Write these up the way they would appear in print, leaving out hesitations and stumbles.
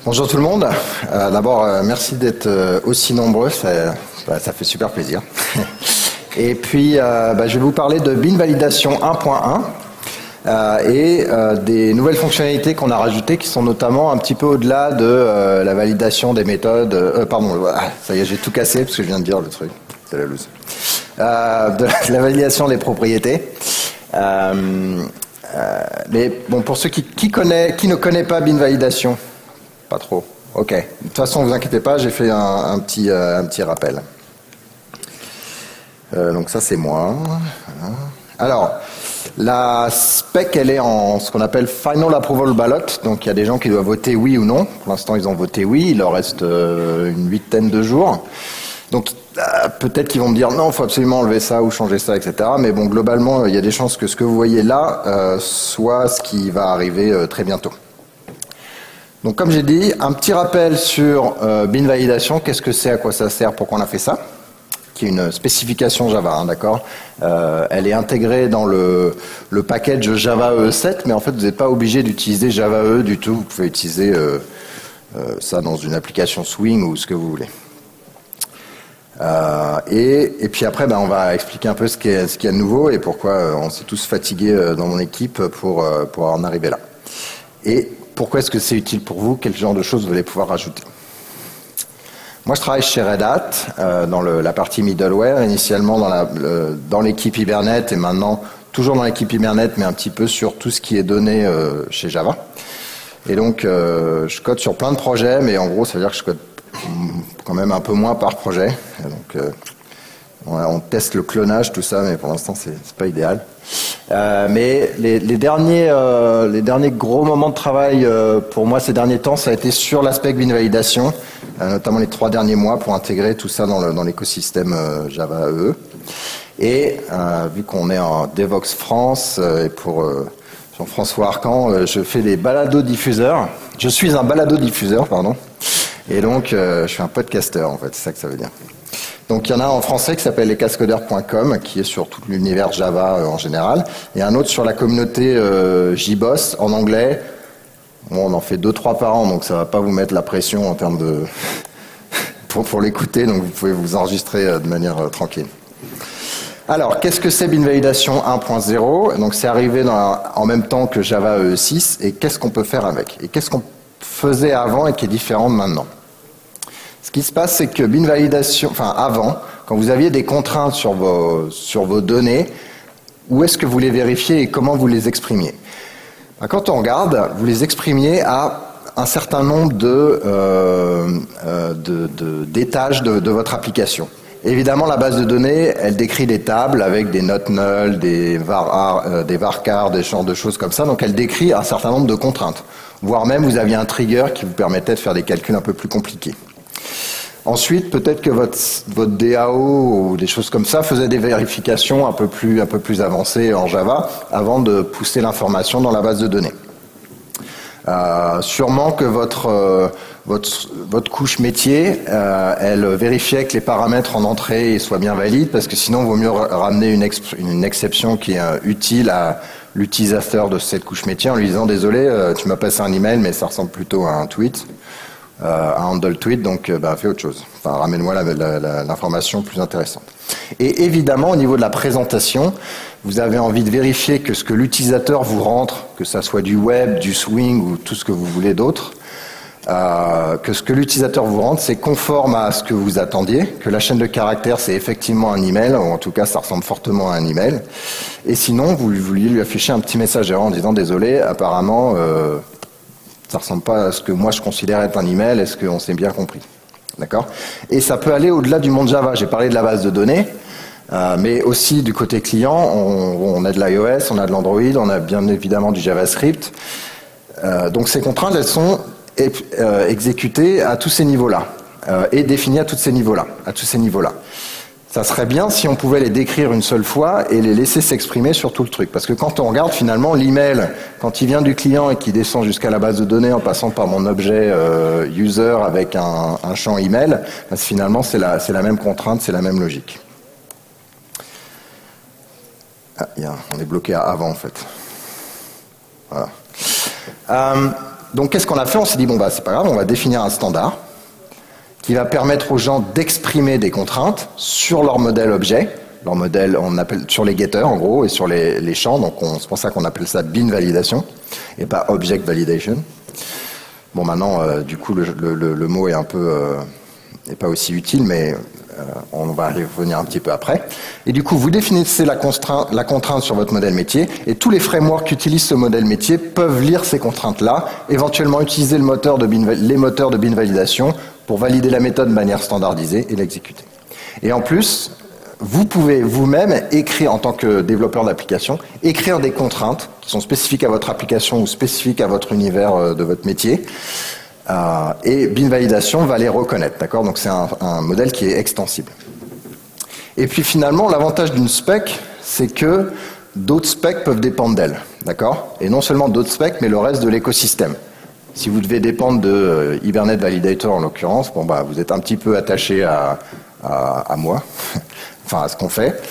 Bonjour tout le monde. D'abord, merci d'être aussi nombreux, ça fait super plaisir. Et puis, je vais vous parler de Bean Validation 1.1 et des nouvelles fonctionnalités qu'on a rajoutées qui sont notamment un petit peu au-delà de la validation des méthodes. Ça y est, j'ai tout cassé parce que je viens de dire le truc. C'est la loose. De la validation des propriétés. Mais bon, pour ceux qui ne connaissent pas Bean Validation, pas trop. Ok. De toute façon, vous inquiétez pas, j'ai fait un petit rappel. Donc ça, c'est moi. Voilà. Alors, la spec, elle est en ce qu'on appelle Final Approval Ballot. Donc il y a des gens qui doivent voter oui ou non. Pour l'instant, ils ont voté oui. Il leur reste une huitaine de jours. Donc peut-être qu'ils vont me dire non, il faut absolument enlever ça ou changer ça, etc. Mais bon, globalement, il y a des chances que ce que vous voyez là soit ce qui va arriver très bientôt. Donc comme j'ai dit, un petit rappel sur Bean Validation, qu'est-ce que c'est, à quoi ça sert, pourquoi on a fait ça, qui est une spécification Java, hein, d'accord. Elle est intégrée dans le package Java EE 7, mais en fait vous n'êtes pas obligé d'utiliser Java EE du tout, vous pouvez utiliser ça dans une application Swing ou ce que vous voulez. Et puis après, on va expliquer un peu ce qu'il y a de nouveau et pourquoi on s'est tous fatigués dans mon équipe pour en arriver là. Et pourquoi est-ce que c'est utile pour vous? Quel genre de choses vous allez pouvoir rajouter? Moi, je travaille chez Red Hat dans la partie middleware, initialement dans l'équipe Hibernate et maintenant toujours dans l'équipe Hibernate, mais un petit peu sur tout ce qui est donné chez Java. Et donc, je code sur plein de projets, mais en gros, ça veut dire que je code quand même un peu moins par projet. Et donc, on teste le clonage, tout ça, mais pour l'instant, c'est pas idéal. Mais les derniers gros moments de travail pour moi ces derniers temps, ça a été sur l'aspect Bean Validation, notamment les 3 derniers mois pour intégrer tout ça dans l'écosystème Java EE. Et vu qu'on est en Devoxx France et pour Jean-François Arcan, je fais des baladodiffuseurs. Je suis un baladodiffuseur, pardon. Et donc, je suis un podcaster, en fait, c'est ça que ça veut dire. Donc, il y en a un en français qui s'appelle lescascodeurs.com, qui est sur tout l'univers Java en général. Et un autre sur la communauté JBoss en anglais. Bon, on en fait 2-3 par an, donc ça va pas vous mettre la pression en termes de... pour l'écouter, donc vous pouvez vous enregistrer de manière tranquille. Alors, qu'est-ce que c'est Bean Validation 1.0? Donc, c'est arrivé en même temps que Java EE 6, et qu'est-ce qu'on peut faire avec? Et qu'est-ce qu'on faisait avant et qui est différent de maintenant? Ce qui se passe, c'est que Bean Validation, avant, quand vous aviez des contraintes sur vos données, où est-ce que vous les vérifiez et comment vous les exprimiez? Quand on regarde, vous les exprimiez à un certain nombre d'étages de votre application. Évidemment, la base de données, elle décrit des tables avec des not null, des varchars, des genres de choses comme ça. Donc, elle décrit un certain nombre de contraintes. Voire même, vous aviez un trigger qui vous permettait de faire des calculs un peu plus compliqués. Ensuite, peut-être que votre DAO ou des choses comme ça faisait des vérifications un peu plus avancées en Java avant de pousser l'information dans la base de données. Sûrement que votre couche métier, elle vérifiait que les paramètres en entrée soient bien valides, parce que sinon, il vaut mieux ramener une exception qui est utile à l'utilisateur de cette couche métier en lui disant « Désolé, tu m'as passé un email, mais ça ressemble plutôt à un tweet. » un handle tweet, donc fais autre chose. Enfin, ramène-moi l'information plus intéressante. Et évidemment, au niveau de la présentation, vous avez envie de vérifier que ce que l'utilisateur vous rentre, que ça soit du web, du swing ou tout ce que vous voulez d'autre, que ce que l'utilisateur vous rentre, c'est conforme à ce que vous attendiez, que la chaîne de caractères, c'est effectivement un email, ou en tout cas, ça ressemble fortement à un email. Et sinon, vous vouliez lui afficher un petit message en disant « Désolé, apparemment... ça ressemble pas à ce que moi je considère être un email, est-ce qu'on s'est bien compris? D'accord? Et ça peut aller au-delà du monde Java. J'ai parlé de la base de données, mais aussi du côté client, on a de l'iOS, on a de l'Android, on a bien évidemment du JavaScript. Donc ces contraintes, elles sont exécutées à tous ces niveaux-là, et définies à tous ces niveaux-là. Ça serait bien si on pouvait les décrire une seule fois et les laisser s'exprimer sur tout le truc. Parce que quand on regarde finalement l'email, quand il vient du client et qu'il descend jusqu'à la base de données en passant par mon objet user avec un champ email, finalement c'est la même contrainte, c'est la même logique. On est bloqué à avant en fait. Voilà. Donc qu'est-ce qu'on a fait? On s'est dit, bon, bah, c'est pas grave, on va définir un standard qui va permettre aux gens d'exprimer des contraintes sur leur modèle objet. Leur modèle, on appelle sur les getters en gros, et sur les champs. Donc c'est pour ça qu'on appelle ça bin validation et pas object validation. Bon, maintenant, du coup, le mot est un peu n'est pas aussi utile, mais on va y revenir un petit peu après. Et du coup, vous définissez la contrainte sur votre modèle métier, et tous les frameworks qui utilisent ce modèle métier peuvent lire ces contraintes-là, éventuellement utiliser les moteurs de bin validation pour valider la méthode de manière standardisée et l'exécuter. Et en plus, vous pouvez vous-même écrire, en tant que développeur d'application, écrire des contraintes qui sont spécifiques à votre application ou spécifiques à votre univers de votre métier. Et bin validation va les reconnaître, d'accord? Donc c'est un modèle qui est extensible. Et puis finalement, l'avantage d'une spec, c'est que d'autres specs peuvent dépendre d'elle, d'accord? Et non seulement d'autres specs, mais le reste de l'écosystème. Si vous devez dépendre de Hibernate Validator en l'occurrence, bon bah vous êtes un petit peu attaché à moi, enfin à ce qu'on fait.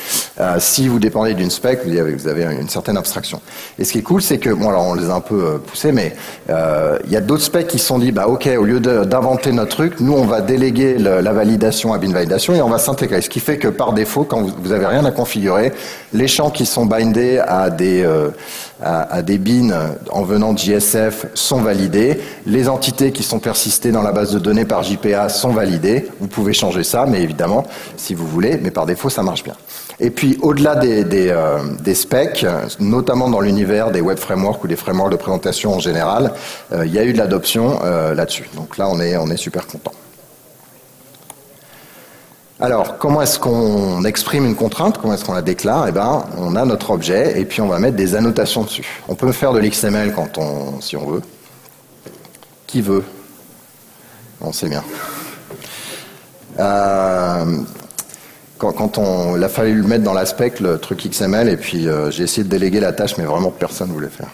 Si vous dépendez d'une spec, vous avez une certaine abstraction. Et ce qui est cool, c'est que, bon alors on les a un peu poussés, mais il y a d'autres specs qui se sont dit, bah ok, au lieu d'inventer notre truc, nous on va déléguer la validation à bin validation et on va s'intégrer. Ce qui fait que par défaut, quand vous avez rien à configurer, les champs qui sont bindés à des bins en venant de JSF sont validés. Les entités qui sont persistées dans la base de données par JPA sont validées. Vous pouvez changer ça, mais évidemment, si vous voulez, mais par défaut, ça marche bien. Et puis, au-delà des specs, notamment dans l'univers des web frameworks ou des frameworks de présentation en général, il y a eu de l'adoption là-dessus. Donc là, on est super content. Alors, comment est-ce qu'on exprime une contrainte? Comment est-ce qu'on la déclare? Eh ben, on a notre objet et puis on va mettre des annotations dessus. On peut faire de l'XML si on veut. Qui veut? On sait bien. Quand il a fallu le mettre dans la spec, le truc XML, et puis j'ai essayé de déléguer la tâche, mais vraiment personne ne voulait faire.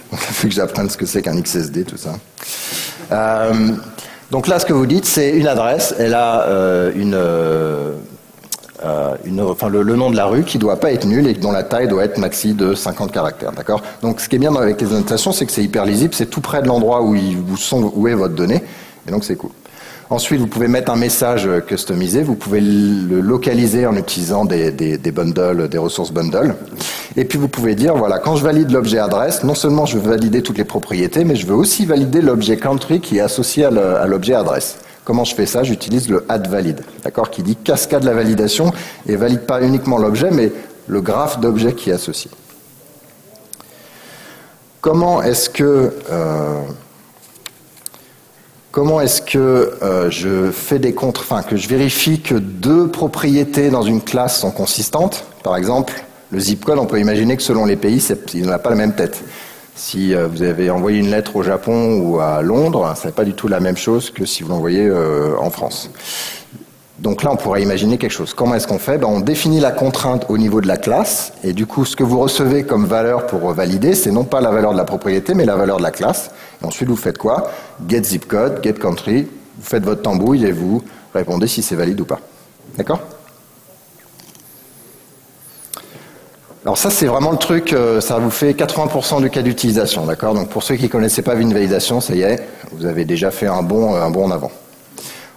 Donc il a fallu que j'apprenne ce que c'est qu'un XSD, tout ça. Donc là, ce que vous dites, c'est une adresse. Elle a le nom de la rue qui ne doit pas être nul et dont la taille doit être maxi de 50 caractères. D'accord? Donc ce qui est bien avec les annotations, c'est que c'est hyper lisible. C'est tout près de l'endroit où est votre donnée. Et donc c'est cool. Ensuite, vous pouvez mettre un message customisé. Vous pouvez le localiser en utilisant des bundles, des ressources bundles. Et puis vous pouvez dire, voilà, quand je valide l'objet adresse, non seulement je veux valider toutes les propriétés, mais je veux aussi valider l'objet country qui est associé à l'objet adresse. Comment je fais ça? J'utilise le add_valid, d'accord, qui dit cascade la validation et valide pas uniquement l'objet, mais le graphe d'objets qui est associé. Comment est-ce que je fais que je vérifie que deux propriétés dans une classe sont consistantes? Par exemple, le zip code, on peut imaginer que selon les pays, il n'a pas la même tête. Si vous avez envoyé une lettre au Japon ou à Londres, ce n'est pas du tout la même chose que si vous l'envoyez en France. Donc là, on pourrait imaginer quelque chose. Comment est-ce qu'on fait? On définit la contrainte au niveau de la classe, et du coup, ce que vous recevez comme valeur pour valider, c'est non pas la valeur de la propriété, mais la valeur de la classe. Et ensuite, vous faites quoi? Get zip code, get country, vous faites votre tambouille et vous répondez si c'est valide ou pas. D'accord? Alors ça, c'est vraiment le truc, ça vous fait 80% du cas d'utilisation, d'accord? Donc pour ceux qui ne connaissaient pas bin validation, ça y est, vous avez déjà fait un bond en avant.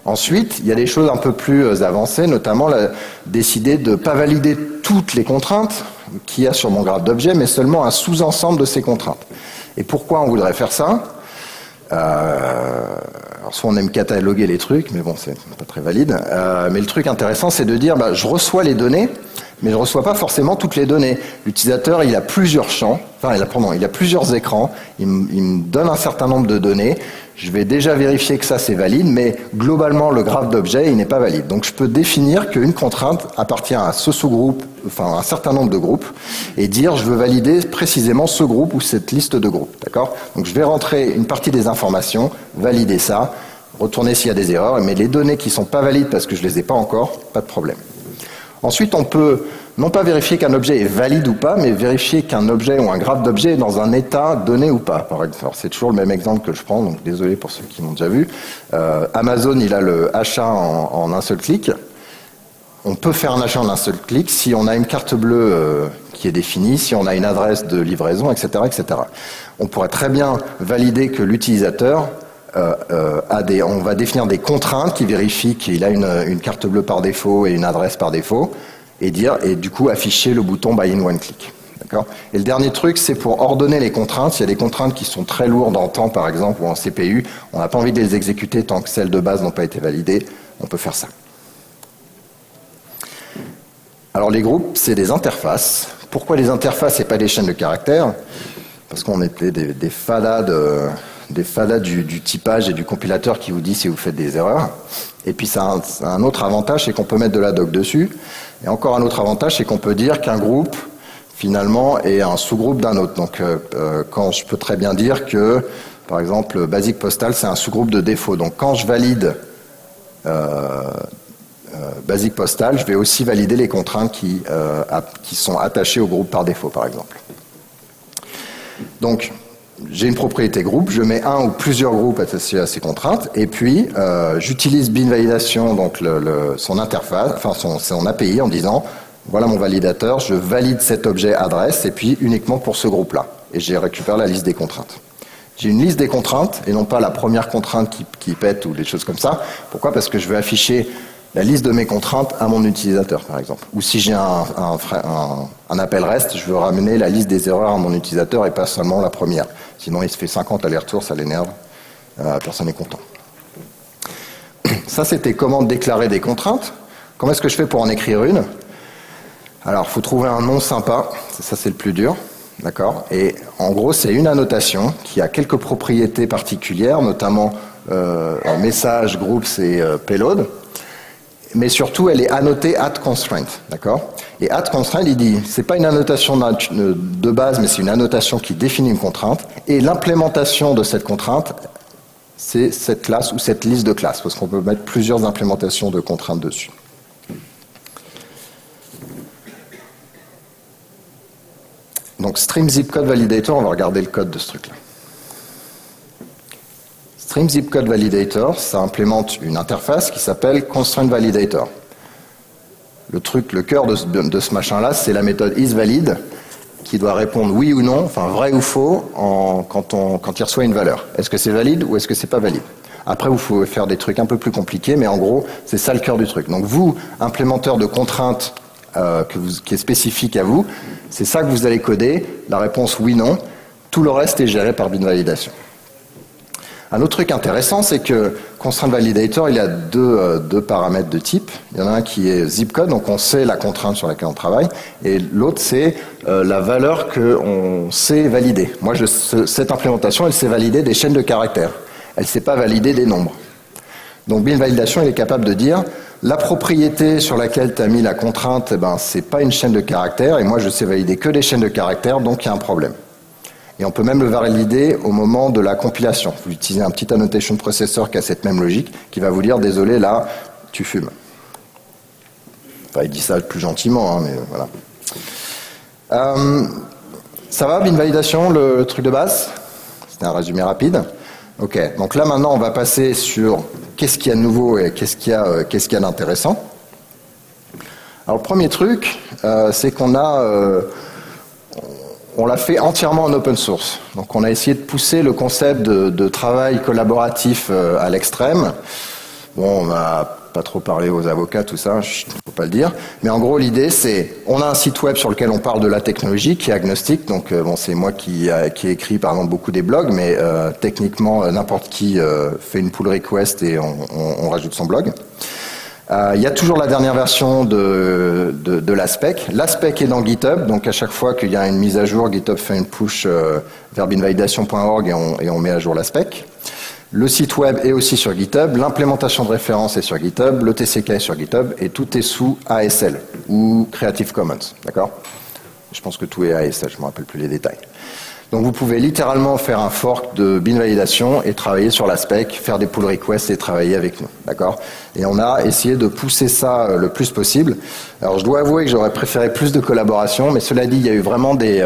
Ensuite, il y a des choses un peu plus avancées, notamment décider de ne pas valider toutes les contraintes qu'il y a sur mon graphe d'objets, mais seulement un sous-ensemble de ces contraintes. Et pourquoi on voudrait faire ça? Alors soit on aime cataloguer les trucs, mais bon, c'est pas très valide. Mais le truc intéressant, c'est de dire, je reçois les données, mais je ne reçois pas forcément toutes les données. L'utilisateur, il a plusieurs champs, il a plusieurs écrans, il me donne un certain nombre de données, je vais déjà vérifier que ça c'est valide, mais globalement le graphe d'objets, il n'est pas valide. Donc je peux définir qu'une contrainte appartient à ce sous-groupe, enfin un certain nombre de groupes, et dire je veux valider précisément ce groupe ou cette liste de groupes. D'accord? Donc je vais rentrer une partie des informations, valider ça, retourner s'il y a des erreurs, mais les données qui ne sont pas valides parce que je ne les ai pas encore, pas de problème. Ensuite, on peut non pas vérifier qu'un objet est valide ou pas, mais vérifier qu'un objet ou un graphe d'objet est dans un état donné ou pas. C'est toujours le même exemple que je prends, donc désolé pour ceux qui l'ont déjà vu. Amazon, il a le achat en un seul clic. On peut faire un achat en un seul clic si on a une carte bleue qui est définie, si on a une adresse de livraison, etc., etc. On pourrait très bien valider que l'utilisateur on va définir des contraintes qui vérifient qu'il a une carte bleue par défaut et une adresse par défaut, et du coup afficher le bouton Buy in One Click. D'accord ? Et le dernier truc, c'est pour ordonner les contraintes. Il y a des contraintes qui sont très lourdes en temps, par exemple, ou en CPU. On n'a pas envie de les exécuter tant que celles de base n'ont pas été validées. On peut faire ça. Alors les groupes, c'est des interfaces. Pourquoi les interfaces et pas des chaînes de caractères ? Parce qu'on était des fadas du typage et du compilateur qui vous dit si vous faites des erreurs. Et puis ça a un autre avantage, c'est qu'on peut mettre de la doc dessus. Et encore un autre avantage, c'est qu'on peut dire qu'un groupe, finalement, est un sous-groupe d'un autre. Donc quand je peux très bien dire que, par exemple, Basic Postal, c'est un sous-groupe de défaut. Donc quand je valide Basic Postal, je vais aussi valider les contraintes qui sont attachées au groupe par défaut, par exemple. Donc, j'ai une propriété groupe, je mets un ou plusieurs groupes attachés à ces contraintes, et puis j'utilise bin validation, donc son interface, enfin son API, en disant voilà mon validateur, je valide cet objet adresse, et puis uniquement pour ce groupe-là. Et je récupère la liste des contraintes. J'ai une liste des contraintes, et non pas la première contrainte qui pète ou des choses comme ça. Pourquoi ? Parce que je veux afficher la liste de mes contraintes à mon utilisateur, par exemple. Ou si j'ai un appel REST, je veux ramener la liste des erreurs à mon utilisateur et pas seulement la première. Sinon, il se fait 50 allers-retours, ça l'énerve, personne n'est content. Ça, c'était comment déclarer des contraintes. Comment est-ce que je fais pour en écrire une ? Alors, il faut trouver un nom sympa, ça c'est le plus dur, d'accord ? Et en gros, c'est une annotation qui a quelques propriétés particulières, notamment message, groups et payload. Mais surtout, elle est annotée @constraint, d'accord ? Et @constraint, il dit, c'est pas une annotation de base, mais c'est une annotation qui définit une contrainte. Et l'implémentation de cette contrainte, c'est cette classe ou cette liste de classes, parce qu'on peut mettre plusieurs implémentations de contraintes dessus. Donc, Stream Zip Code Validator, on va regarder le code de ce truc-là. Stream Zip Code Validator, ça implémente une interface qui s'appelle Constraint Validator. Le cœur de ce machin-là, c'est la méthode isValid qui doit répondre oui ou non, enfin vrai ou faux, quand il reçoit une valeur. Est-ce que c'est valide ou est-ce que c'est pas valide ? Après, vous pouvez faire des trucs un peu plus compliqués, mais en gros, c'est ça le cœur du truc. Donc vous, implémenteur de contraintes qui est spécifique à vous, c'est ça que vous allez coder, la réponse oui-non. Tout le reste est géré par bin validation. Un autre truc intéressant, c'est que Constraint Validator, il y a deux paramètres de type. Il y en a un qui est zip code, donc on sait la contrainte sur laquelle on travaille, et l'autre c'est la valeur qu'on sait valider. Moi, cette implémentation, elle sait valider des chaînes de caractères. Elle ne sait pas valider des nombres. Donc bin validation, il est capable de dire la propriété sur laquelle tu as mis la contrainte, c'est pas une chaîne de caractères, et moi je sais valider que des chaînes de caractères, donc il y a un problème. Et on peut même le valider au moment de la compilation. Vous utilisez un petit annotation processor qui a cette même logique, qui va vous dire, désolé, là, tu fumes. Enfin, il dit ça plus gentiment, hein, mais voilà. Ça va, bin validation, le truc de base ? C'était un résumé rapide. Ok, donc là maintenant on va passer sur qu'est-ce qu'il y a de nouveau et qu'est-ce qu'il y a d'intéressant. Alors le premier truc, c'est qu'on on l'a fait entièrement en open source. Donc on a essayé de pousser le concept de travail collaboratif à l'extrême. Bon, on va pas trop parler aux avocats, tout ça, faut pas le dire. Mais en gros, l'idée, c'est, on a un site web sur lequel on parle de la technologie, qui est agnostique. Donc, bon, c'est moi qui ai écrit, par exemple, beaucoup des blogs, mais techniquement, n'importe qui fait une pull request et on rajoute son blog. Il y a toujours la dernière version de la spec. La spec est dans GitHub, donc à chaque fois qu'il y a une mise à jour, GitHub fait une push vers binvalidation.org et on met à jour la spec. Le site web est aussi sur GitHub, l'implémentation de référence est sur GitHub, le TCK est sur GitHub, et tout est sous ASL, ou Creative Commons, d'accord ? Je pense que tout est ASL, je ne me rappelle plus les détails. Donc vous pouvez littéralement faire un fork de bin validation et travailler sur la spec, faire des pull requests et travailler avec nous, d'accord ? Et on a essayé de pousser ça le plus possible. Alors je dois avouer que j'aurais préféré plus de collaboration, mais cela dit, il y a eu vraiment des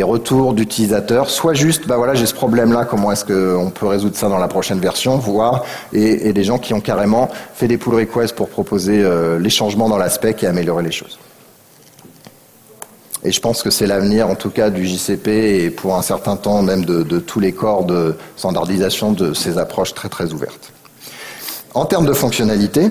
retours d'utilisateurs, soit juste, voilà, j'ai ce problème-là, comment est-ce qu'on peut résoudre ça dans la prochaine version, voire, et des gens qui ont carrément fait des pull requests pour proposer les changements dans la spec et améliorer les choses. Et je pense que c'est l'avenir, en tout cas, du JCP et pour un certain temps même de tous les corps de standardisation de ces approches très très ouvertes. En termes de fonctionnalité,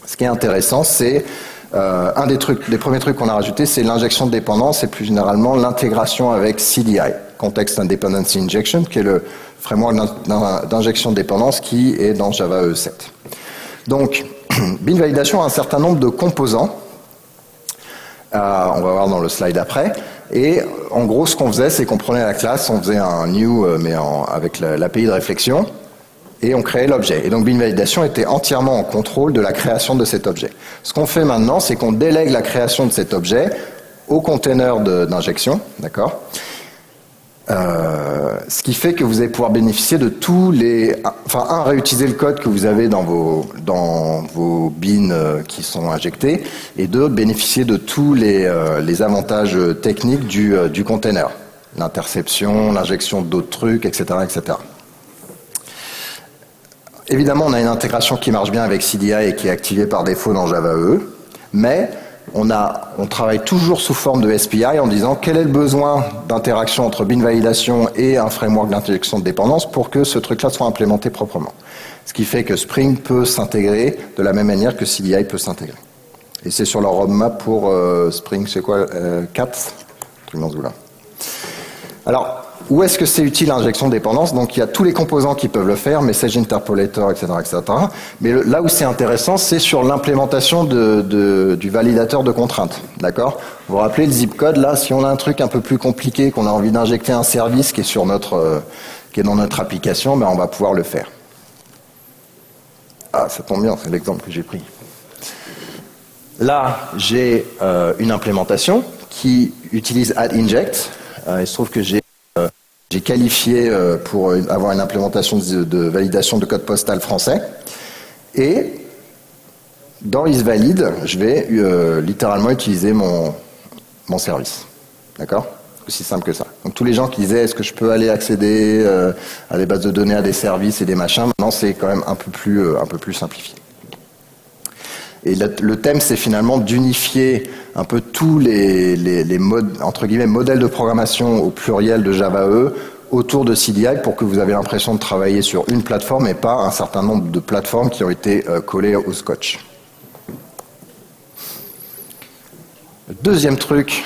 ce qui est intéressant, c'est un des premiers trucs qu'on a rajouté, c'est l'injection de dépendance et plus généralement l'intégration avec CDI, Context and Dependency Injection, qui est le framework d'injection de dépendance qui est dans Java EE 7. Donc, bin validation a un certain nombre de composants. On va voir dans le slide après. Et en gros, ce qu'on faisait, c'est qu'on prenait la classe, on faisait un new, mais avec l'API de réflexion, et on créait l'objet. Et donc, bin validation était entièrement en contrôle de la création de cet objet. Ce qu'on fait maintenant, c'est qu'on délègue la création de cet objet au container d'injection, d'accord ? Ce qui fait que vous allez pouvoir bénéficier de tous les... Enfin, réutiliser le code que vous avez dans vos bins qui sont injectés, et deux, bénéficier de tous les avantages techniques du container. L'interception, l'injection d'autres trucs, etc., etc. Évidemment, on a une intégration qui marche bien avec CDI et qui est activée par défaut dans Java EE, mais on travaille toujours sous forme de SPI en disant quel est le besoin d'interaction entre bin validation et un framework d'injection de dépendance pour que ce truc-là soit implémenté proprement. Ce qui fait que Spring peut s'intégrer de la même manière que CDI peut s'intégrer. Et c'est sur leur roadmap pour Spring, c'est quoi 4 truc dans ce goût-là. Alors, où est-ce que c'est utile l'injection de dépendance? Donc il y a tous les composants qui peuvent le faire, Message Interpolator, etc., etc. Mais là où c'est intéressant, c'est sur l'implémentation du validateur de contraintes. D'accord? Vous vous rappelez le zip code, là, si on a un truc un peu plus compliqué, qu'on a envie d'injecter un service qui est qui est dans notre application, ben on va pouvoir le faire. Ah, ça tombe bien, c'est l'exemple que j'ai pris. Là, j'ai une implémentation qui utilise add-inject. Il se trouve que j'ai qualifié pour avoir une implémentation de validation de code postal français. Et dans isValid, je vais littéralement utiliser mon service. D'accord? Aussi simple que ça. Donc tous les gens qui disaient est-ce que je peux aller accéder à des bases de données, à des services et des machins, maintenant c'est quand même un peu plus simplifié. Et le thème, c'est finalement d'unifier un peu tous les entre guillemets, modèles de programmation au pluriel de Java EE autour de CDI pour que vous avez l'impression de travailler sur une plateforme et pas un certain nombre de plateformes qui ont été collées au scotch. Le deuxième truc,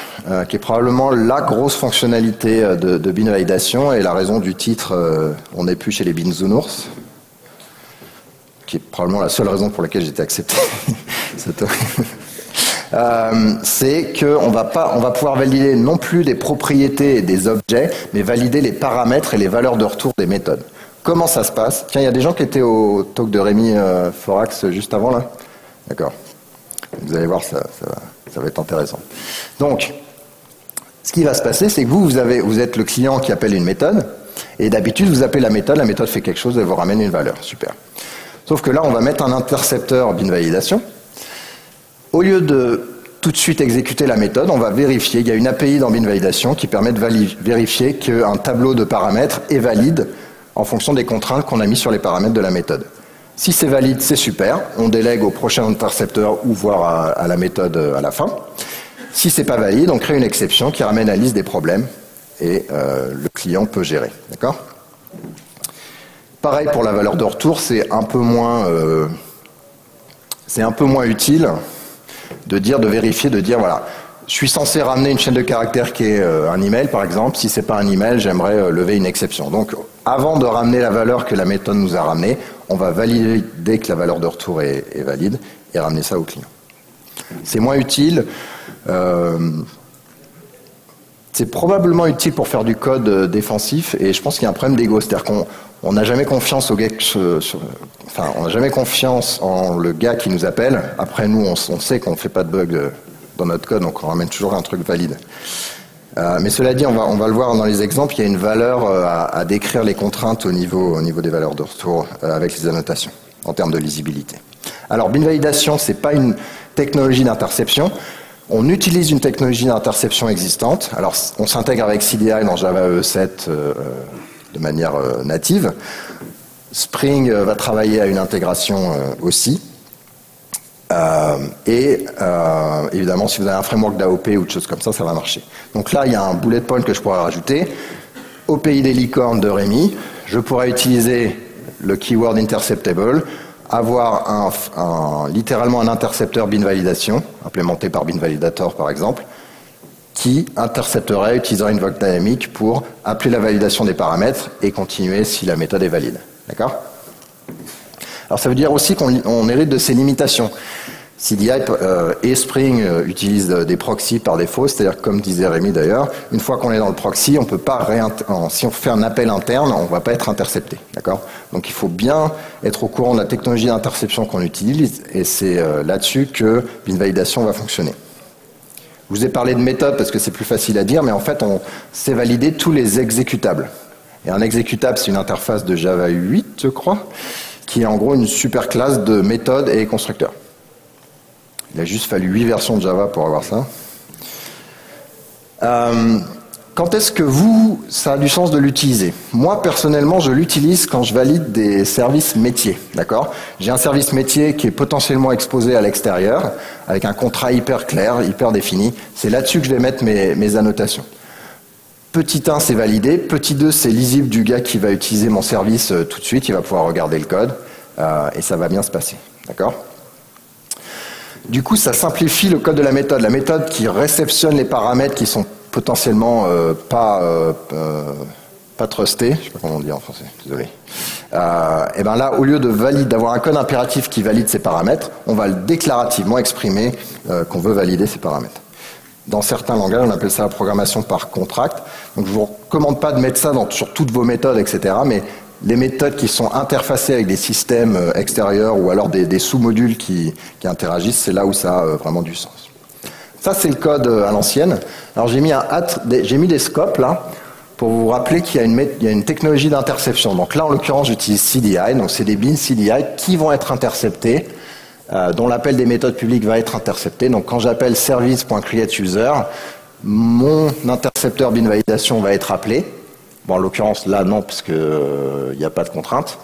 qui est probablement la grosse fonctionnalité de bin validation et la raison du titre on n'est plus chez les binzounours, qui est probablement la seule raison pour laquelle j'ai été accepté. C'est qu'on va pouvoir valider non plus des propriétés et des objets, mais valider les paramètres et les valeurs de retour des méthodes. Comment ça se passe? Tiens, il y a des gens qui étaient au talk de Rémi Forax juste avant, là? D'accord. Vous allez voir, ça va être intéressant. Donc, ce qui va se passer, c'est que vous êtes le client qui appelle une méthode, et d'habitude, vous appelez la méthode fait quelque chose, elle vous ramène une valeur. Super. Sauf que là, on va mettre un intercepteur bin validation. Au lieu de tout de suite exécuter la méthode, on va vérifier. Il y a une API dans bin validation qui permet de vérifier qu'un tableau de paramètres est valide en fonction des contraintes qu'on a mis sur les paramètres de la méthode. Si c'est valide, c'est super. On délègue au prochain intercepteur ou voire à la méthode à la fin. Si c'est pas valide, on crée une exception qui ramène la liste des problèmes et le client peut gérer. D'accord ? Pareil pour la valeur de retour, c'est un peu moins utile de vérifier, de dire voilà, je suis censé ramener une chaîne de caractères qui est un email par exemple. Si c'est pas un email, j'aimerais lever une exception. Donc avant de ramener la valeur que la méthode nous a ramenée, on va valider que la valeur de retour est valide et ramener ça au client. C'est moins utile. C'est probablement utile pour faire du code défensif et je pense qu'il y a un problème d'ego, c'est-à-dire qu'on n'a jamais confiance au gars on n'a jamais confiance en le gars qui nous appelle. Après nous, on sait qu'on ne fait pas de bug dans notre code, donc on ramène toujours un truc valide. Mais cela dit, on va le voir dans les exemples, il y a une valeur à décrire les contraintes au niveau des valeurs de retour avec les annotations, en termes de lisibilité. Alors, bin validation, c'est pas une technologie d'interception. On utilise une technologie d'interception existante. Alors, on s'intègre avec CDI dans Java EE 7 de manière native. Spring va travailler à une intégration aussi. Évidemment, si vous avez un framework d'AOP ou de choses comme ça va marcher. Donc là, il y a un bullet point que je pourrais rajouter. Au pays des licornes de Rémi, je pourrais utiliser le keyword interceptable, avoir littéralement un intercepteur bin validation, implémenté par bin validator par exemple, qui intercepterait utilisant invoke dynamic pour appeler la validation des paramètres et continuer si la méthode est valide. D'accord ? Alors ça veut dire aussi qu'on hérite de ces limitations. CDI et Spring utilisent des proxys par défaut, c'est-à-dire comme disait Rémi d'ailleurs, une fois qu'on est dans le proxy, on peut pas si on fait un appel interne, on ne va pas être intercepté. D'accord ? Donc il faut bien être au courant de la technologie d'interception qu'on utilise et c'est là-dessus que bin validation va fonctionner. Je vous ai parlé de méthode parce que c'est plus facile à dire, mais en fait, on sait valider tous les exécutables. Et un exécutable, c'est une interface de Java 8, je crois, qui est en gros une super classe de méthode et constructeur. Il a juste fallu 8 versions de Java pour avoir ça. Quand est-ce que ça a du sens de l'utiliser? Moi, personnellement, je l'utilise quand je valide des services métiers. D'accord? J'ai un service métier qui est potentiellement exposé à l'extérieur, avec un contrat hyper clair, hyper défini. C'est là-dessus que je vais mettre mes annotations. Petit 1, c'est validé. Petit 2, c'est lisible du gars qui va utiliser mon service tout de suite. Il va pouvoir regarder le code et ça va bien se passer. D'accord? Du coup, ça simplifie le code de la méthode. La méthode qui réceptionne les paramètres qui sont potentiellement pas trustés, je ne sais pas comment on dit en français, désolé. Et bien là, au lieu d'avoir un code impératif qui valide ces paramètres, on va déclarativement exprimer qu'on veut valider ces paramètres. Dans certains langages, on appelle ça la programmation par contract. Donc je ne vous recommande pas de mettre ça sur toutes vos méthodes, etc. Mais les méthodes qui sont interfacées avec des systèmes extérieurs ou alors des sous-modules qui interagissent, c'est là où ça a vraiment du sens. Ça, c'est le code à l'ancienne. Alors j'ai mis des scopes là pour vous rappeler qu'il y a une technologie d'interception. Donc là, en l'occurrence, j'utilise CDI. Donc c'est des bins CDI qui vont être interceptés, dont l'appel des méthodes publiques va être intercepté. Donc quand j'appelle service.createUser, mon intercepteur bin validation va être appelé. Bon, en l'occurrence, là, non, parce qu'il n'y a pas de contrainte.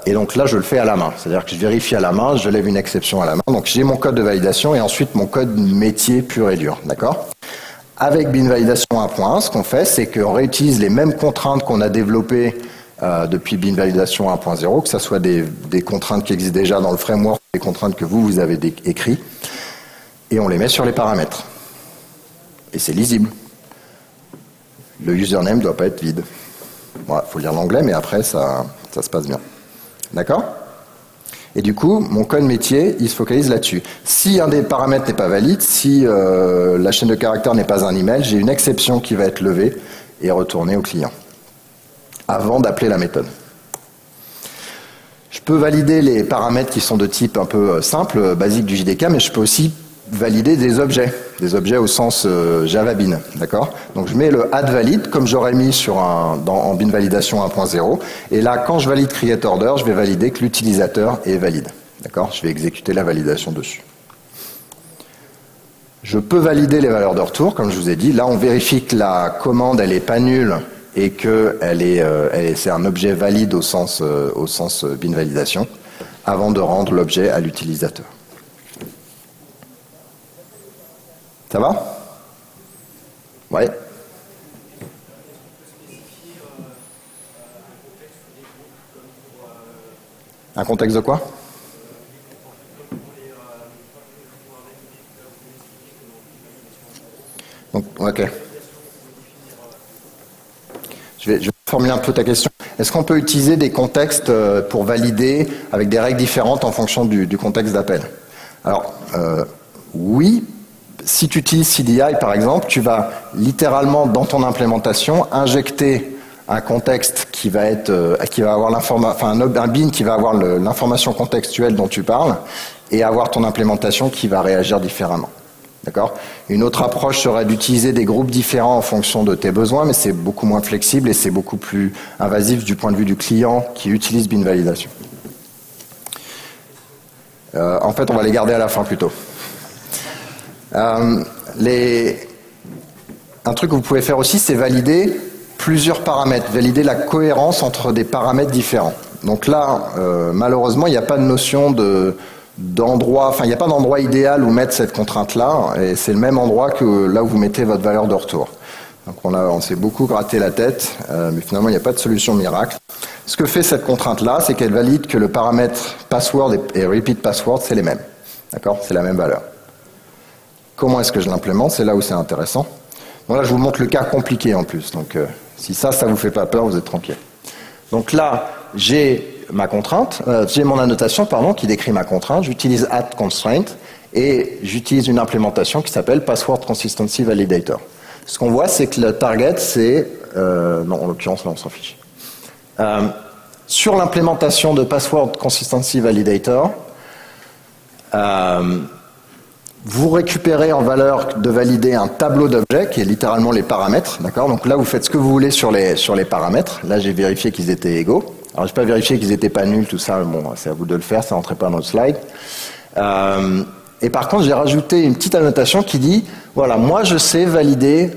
Et donc là, je le fais à la main. C'est-à-dire que je vérifie à la main, je lève une exception à la main. Donc j'ai mon code de validation et ensuite mon code métier pur et dur. D'accord ? Avec bin validation 1.1, ce qu'on fait, c'est qu'on réutilise les mêmes contraintes qu'on a développées depuis bin validation 1.0, que ce soit des contraintes qui existent déjà dans le framework, des contraintes que vous avez écrites, et on les met sur les paramètres. Et c'est lisible. Le username ne doit pas être vide. Voilà, faut lire l'anglais, mais après, ça se passe bien. D'accord ? Et du coup, mon code métier, il se focalise là-dessus. Si un des paramètres n'est pas valide, si la chaîne de caractères n'est pas un email, j'ai une exception qui va être levée et retournée au client, avant d'appeler la méthode. Je peux valider les paramètres qui sont de type un peu simple, basique du JDK, mais je peux aussi valider des objets au sens Java bin, d'accord? Donc je mets le add valid comme j'aurais mis en bin validation 1.0, et là quand je valide create order, je vais valider que l'utilisateur est valide, d'accord? Je vais exécuter la validation dessus. Je peux valider les valeurs de retour, comme je vous ai dit. Là on vérifie que la commande elle est pas nulle et que c'est un objet valide au sens bin validation, avant de rendre l'objet à l'utilisateur. Ça va? Ouais. Un contexte de quoi? Donc, ok. Je vais formuler un peu ta question. Est-ce qu'on peut utiliser des contextes pour valider avec des règles différentes en fonction du contexte d'appel? Alors, oui. Si tu utilises CDI, par exemple, tu vas littéralement, dans ton implémentation, injecter un contexte qui va avoir un bin qui va avoir l'information contextuelle dont tu parles, et avoir ton implémentation qui va réagir différemment. D'accord ? Une autre approche serait d'utiliser des groupes différents en fonction de tes besoins, mais c'est beaucoup moins flexible et c'est beaucoup plus invasif du point de vue du client qui utilise bin validation. En fait, on va les garder à la fin plutôt. Un truc que vous pouvez faire aussi, c'est valider plusieurs paramètres, valider la cohérence entre des paramètres différents. Donc là, malheureusement, il n'y a pas de notion d'endroit, enfin il n'y a pas d'endroit idéal où mettre cette contrainte-là, et c'est le même endroit que là où vous mettez votre valeur de retour. Donc on s'est beaucoup gratté la tête, mais finalement il n'y a pas de solution miracle. Ce que fait cette contrainte-là, c'est qu'elle valide que le paramètre password et repeat password, c'est les mêmes. D'accord? C'est la même valeur. Comment est-ce que je l'implémente? C'est là où c'est intéressant. Bon, là, je vous montre le cas compliqué en plus. Donc, si ça vous fait pas peur, vous êtes tranquille. Donc là, j'ai ma contrainte, j'ai mon annotation, pardon, qui décrit ma contrainte. J'utilise @constraint et j'utilise une implémentation qui s'appelle Password Consistency Validator. Ce qu'on voit, c'est que le target, c'est... non, en l'occurrence, là, on s'en fiche. Sur l'implémentation de Password Consistency Validator, vous récupérez en valeur de valider un tableau d'objets qui est littéralement les paramètres, d'accord? Donc là, vous faites ce que vous voulez sur les paramètres. Là, j'ai vérifié qu'ils étaient égaux. Alors, j'ai pas vérifié qu'ils n'étaient pas nuls, tout ça. Bon, c'est à vous de le faire, ça rentrait pas dans notre slide. Et par contre, j'ai rajouté une petite annotation qui dit, voilà, moi, je sais valider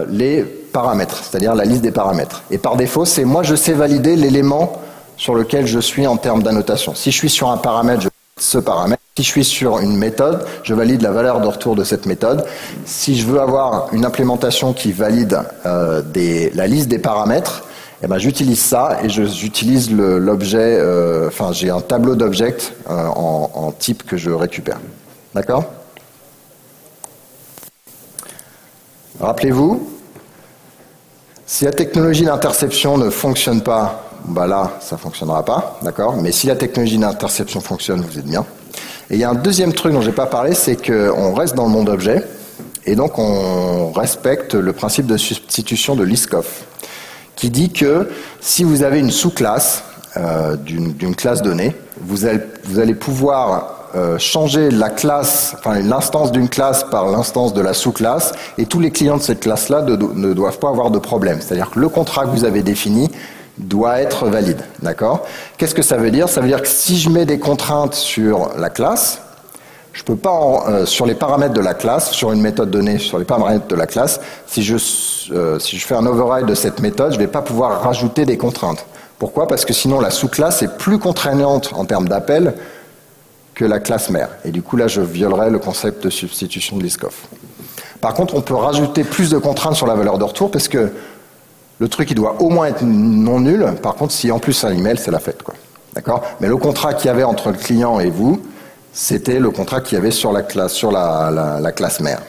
les paramètres, c'est-à-dire la liste des paramètres. Et par défaut, c'est moi, je sais valider l'élément sur lequel je suis en termes d'annotation. Si je suis sur un paramètre, je valide ce paramètre. Si je suis sur une méthode, je valide la valeur de retour de cette méthode. Si je veux avoir une implémentation qui valide la liste des paramètres, eh ben, j'utilise ça et j'utilise l'objet, enfin j'ai un tableau d'objects en type que je récupère. D'accord? Rappelez-vous, si la technologie d'interception ne fonctionne pas, bah là, ça ne fonctionnera pas, d'accord? Mais si la technologie d'interception fonctionne, vous êtes bien. Et il y a un deuxième truc dont je n'ai pas parlé, c'est qu'on reste dans le monde objet, et donc on respecte le principe de substitution de Liskov, qui dit que si vous avez une sous-classe d'une classe donnée, vous allez pouvoir changer la classe, enfin l'instance d'une classe par l'instance de la sous-classe, et tous les clients de cette classe-là ne doivent pas avoir de problème. C'est-à-dire que le contrat que vous avez défini doit être valide, d'accord? Qu'est-ce que ça veut dire? Ça veut dire que si je mets des contraintes sur la classe, je peux pas sur les paramètres de la classe, sur une méthode donnée, sur les paramètres de la classe, si je fais un override de cette méthode, je ne vais pas pouvoir rajouter des contraintes. Pourquoi? Parce que sinon la sous-classe est plus contraignante en termes d'appel que la classe mère. Et du coup là, je violerais le concept de substitution de Liskov. Par contre, on peut rajouter plus de contraintes sur la valeur de retour parce que le truc, il doit au moins être non nul. Par contre, si en plus c'est un email, c'est la fête, quoi. D'accord? Mais le contrat qu'il y avait entre le client et vous, c'était le contrat qu'il y avait sur la classe, la classe mère.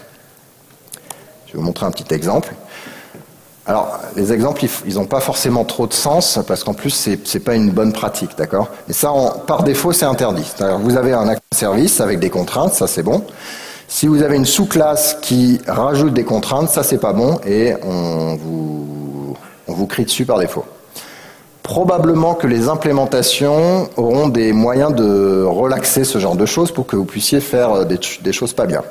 Je vais vous montrer un petit exemple. Alors, les exemples, ils n'ont pas forcément trop de sens, parce qu'en plus, c'est pas une bonne pratique, d'accord? Et ça, par défaut, c'est interdit. C'est-à-dire, vous avez un acte de service avec des contraintes, ça c'est bon. Si vous avez une sous-classe qui rajoute des contraintes, ça c'est pas bon, et on vous crie dessus par défaut. Probablement que les implémentations auront des moyens de relaxer ce genre de choses pour que vous puissiez faire des choses pas bien.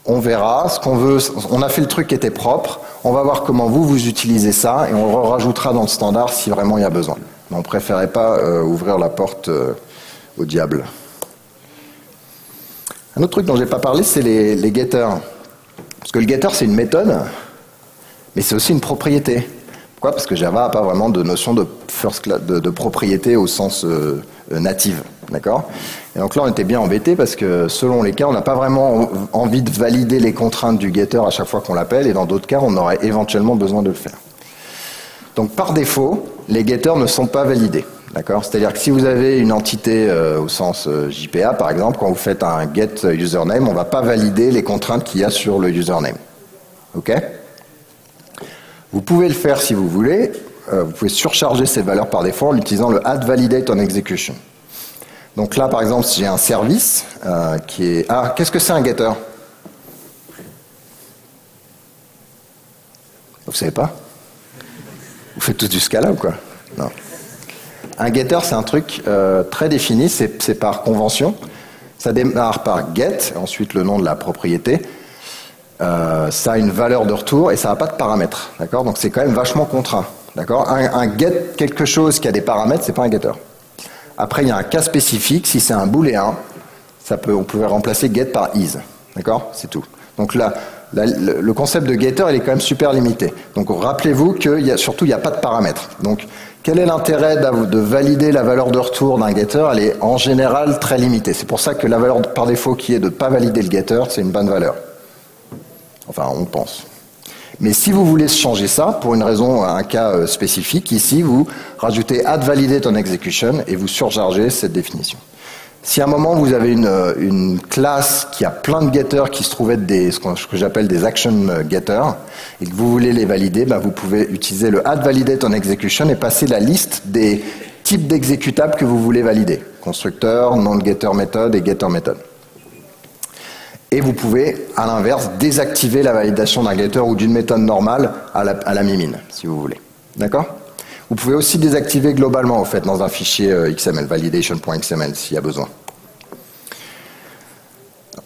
On verra ce qu'on veut. On a fait le truc qui était propre. On va voir comment vous utilisez ça et on le rajoutera dans le standard si vraiment il y a besoin. Mais on ne préférait pas ouvrir la porte au diable. Un autre truc dont je n'ai pas parlé, c'est les getters. Parce que le getter, c'est une méthode, mais c'est aussi une propriété. Pourquoi? Parce que Java n'a pas vraiment de notion de propriété au sens native. D'accord? Et donc là, on était bien embêtés parce que selon les cas, on n'a pas vraiment envie de valider les contraintes du getter à chaque fois qu'on l'appelle, et dans d'autres cas, on aurait éventuellement besoin de le faire. Donc par défaut, les getters ne sont pas validés. D'accord? C'est-à-dire que si vous avez une entité au sens JPA, par exemple, quand vous faites un get username, on ne va pas valider les contraintes qu'il y a sur le username. OK? Vous pouvez le faire si vous voulez. Vous pouvez surcharger ces valeurs par défaut en utilisant le add validate on execution. Donc là, par exemple, si j'ai un service qui est... Ah, qu'est-ce que c'est un getter? Vous savez pas? Vous faites tous du Scala ou quoi? Non. Un getter, c'est un truc très défini, c'est par convention. Ça démarre par get, ensuite le nom de la propriété. Ça a une valeur de retour et ça n'a pas de paramètres. D'accord? Donc c'est quand même vachement contraint. D'accord? Un get quelque chose qui a des paramètres, c'est pas un getter. Après, il y a un cas spécifique. Si c'est un booléen, on pouvait remplacer get par is. D'accord? C'est tout. Donc là, le concept de getter, il est quand même super limité. Donc rappelez-vous qu'il y a surtout, il n'y a pas de paramètres. Donc quel est l'intérêt de valider la valeur de retour d'un getter? Elle est en général très limitée. C'est pour ça que la valeur par défaut qui est de ne pas valider le getter, c'est une bonne valeur. Enfin, on pense. Mais si vous voulez changer ça, pour une raison, un cas spécifique, ici, vous rajoutez add validate on execution et vous surchargez cette définition. Si à un moment vous avez une classe qui a plein de getters qui se trouvent être ce que j'appelle des action getters et que vous voulez les valider, vous pouvez utiliser le add validate on execution et passer la liste des types d'exécutables que vous voulez valider. Constructeur, non-getter method et getter method. Et vous pouvez, à l'inverse, désactiver la validation d'un getter ou d'une méthode normale à la mimine, si vous voulez. D'accord ? Vous pouvez aussi désactiver globalement, au fait, dans un fichier XML, validation.xml, s'il y a besoin.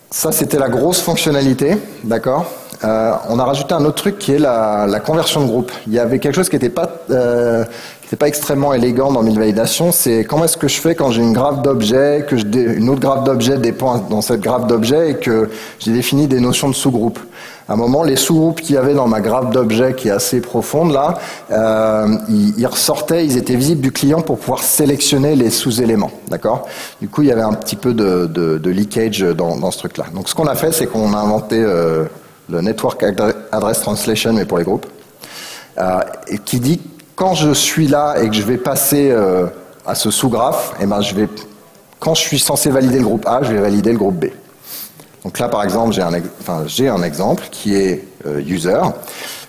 Ça, c'était la grosse fonctionnalité, d'accord ? On a rajouté un autre truc qui est la conversion de groupe. Il y avait quelque chose qui n'était pas extrêmement élégant dans mille validation, c'est comment est-ce que je fais quand j'ai une graphe d'objets, que une autre graphe d'objets dépend dans cette graphe d'objets et que j'ai défini des notions de sous-groupes. À un moment, les sous-groupes qu'il y avait dans ma graphe d'objets qui est assez profonde là, ils ressortaient, ils étaient visibles du client pour pouvoir sélectionner les sous-éléments, d'accord ? Du coup, il y avait un petit peu de leakage dans ce truc-là. Donc, ce qu'on a fait, c'est qu'on a inventé le Network Address Translation, mais pour les groupes, et qui dit quand je suis là et que je vais passer à ce sous-graphe, quand je suis censé valider le groupe A, je vais valider le groupe B. Donc là, par exemple, j'ai un exemple qui est user.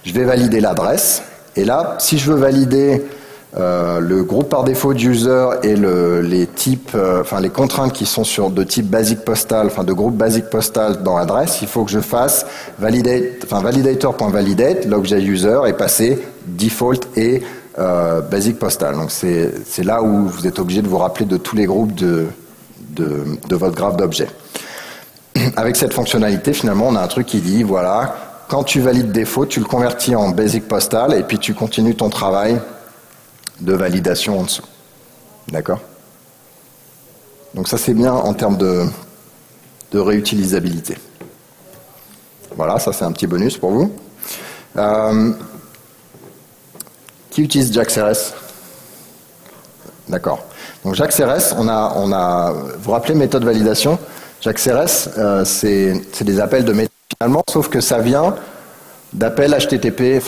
Je vais valider l'adresse. Et là, si je veux valider le groupe par défaut de user et les types, les contraintes qui sont de type basic postal, de groupe basic postal dans l'adresse, il faut que je fasse validator.validate, l'objet user, et passer default et basic postal. Donc c'est là où vous êtes obligé de vous rappeler de tous les groupes de votre graphe d'objets. Avec cette fonctionnalité, finalement, on a un truc qui dit, voilà, quand tu valides défaut, tu le convertis en basic postal et puis tu continues ton travail de validation en dessous. D'accord ? Donc ça, c'est bien en termes de réutilisabilité. Voilà, ça c'est un petit bonus pour vous. Qui utilise JAX-RS ? D'accord. Donc JAX-RS, on a, vous vous rappelez méthode validation ? JAX-RS, c'est des appels de méthode finalement, sauf que ça vient d'appels HTTP,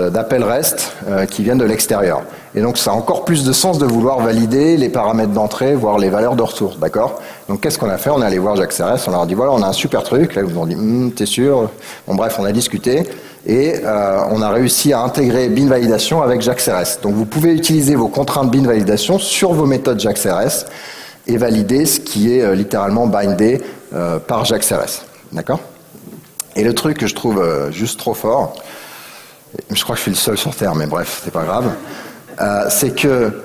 d'appels REST qui viennent de l'extérieur. Et donc ça a encore plus de sens de vouloir valider les paramètres d'entrée, voire les valeurs de retour, d'accord ? Donc qu'est-ce qu'on a fait ? On est allé voir JAX-RS, on leur a dit voilà, on a un super truc, là ils nous ont dit t'es sûr ? Bon bref, on a discuté et on a réussi à intégrer bin validation avec JAX-RS. Donc vous pouvez utiliser vos contraintes bin validation sur vos méthodes JAX-RS et valider ce qui est littéralement bindé par JAX-RS. D'accord ? Et le truc que je trouve juste trop fort, je crois que je suis le seul sur Terre, mais bref, c'est pas grave, c'est que